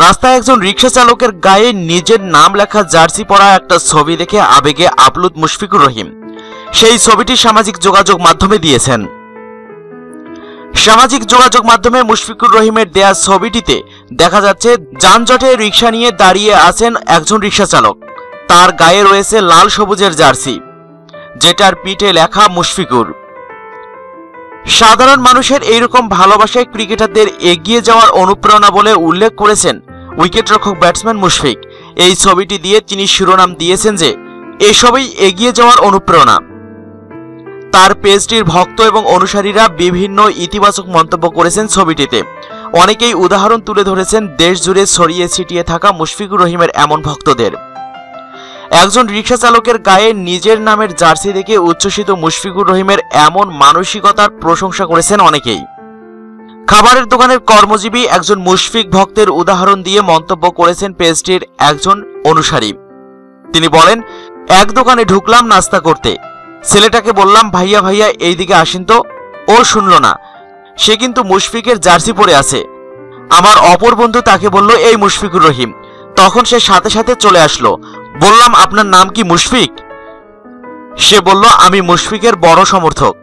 রাস্তায় একজন রিকশা চালকের গায়ে নিজের নাম লেখা জার্সি পরা একটা ছবি দেখে আবেগে আপ্লুত মুশফিকুর রহিম সেই ছবিটি সামাজিক যোগাযোগ মাধ্যমে দিয়েছেন। সামাজিক যোগাযোগ মাধ্যমে মুশফিকুর রহিমের দেয়া ছবিটিতে দেখা যাচ্ছে যানজটে রিকশা নিয়ে দাঁড়িয়ে আছেন একজন রিকশা চালক। তার গায়ে রয়েছে লাল সবুজের জার্সি, যেটার পিঠে লেখা মুশফিকুর। সাধারণ মানুষের এইরকম ভালোবাসায় ক্রিকেটারদের এগিয়ে যাওয়ার অনুপ্রেরণা বলে উল্লেখ করেছেন উইকেটরক্ষক ব্যাটসম্যান মুশফিক। এই ছবিটি দিয়ে তিনি শিরোনাম দিয়েছেন যে এসবই এগিয়ে যাওয়ার অনুপ্রেরণা। তার পেজটির ভক্ত এবং অনুসারীরা বিভিন্ন ইতিবাচক মন্তব্য করেছেন ছবিটিতে। অনেকেই উদাহরণ তুলে ধরেছেন দেশ জুড়ে ছড়িয়ে ছিটিয়ে থাকা মুশফিকুর রহিমের এমন ভক্তদের। একজন রিকশা চালকের গায়ে নিজের নামের জার্সি দেখে উচ্ছ্বসিত মুশফিকুর রহিমের এমন মানসিকতার প্রশংসা করেছেন অনেকেই। খাবারের দোকানের কর্মজীবী একজন মুশফিক ভক্তের উদাহরণ দিয়ে মন্তব্য করেছেন পেজটির একজন অনুসারী। তিনি বলেন, এক দোকানে ঢুকলাম নাস্তা করতে, ছেলেটাকে বললাম ভাইয়া ভাইয়া এইদিকে আসেন তো, ও শুনল না। সে কিন্তু মুশফিকের জার্সি পরে আছে। আমার অপর বন্ধু তাকে বলল এই মুশফিকুর রহিম, তখন সে সাথে সাথে চলে আসলো। বললাম আপনার নাম কি মুশফিক? সে বলল আমি মুশফিকের বড় সমর্থক।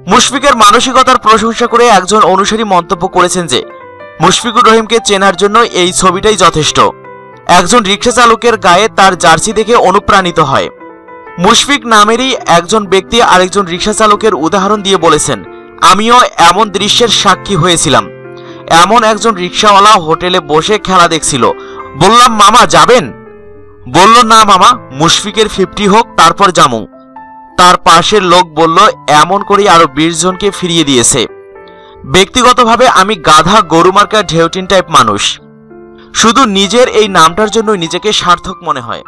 মুশফিকের মানসিকতার প্রশংসা করে একজন অনুসারী মন্তব্য করেছেন যে মুশফিকুর রহিমকে চেনার জন্য এই ছবিটাই যথেষ্ট। একজন রিকশা চালকের গায়ে তার জার্সি দেখে অনুপ্রাণিত হয়। মুশফিক নামেরই একজন ব্যক্তি আরেকজন রিকশা চালকের উদাহরণ দিয়ে বলেছেন, আমিও এমন দৃশ্যের সাক্ষী হয়েছিলাম। এমন একজন রিকশাওয়ালা হোটেলে বসে খেলা দেখছিল। বললাম মামা যাবেন? বলল না মামা, মুশফিকের 50 হোক তারপর জামু। তার পাশের লোক বলল এমন করেই আরো 20 জনকে ফিরিয়ে দিয়েছে। ব্যক্তিগতভাবে আমি গাধা গরু মার্কা ঢেউটিন টাইপ মানুষ। শুধু নিজের এই নামটার জন্য নিজেকে সার্থক মনে হয়।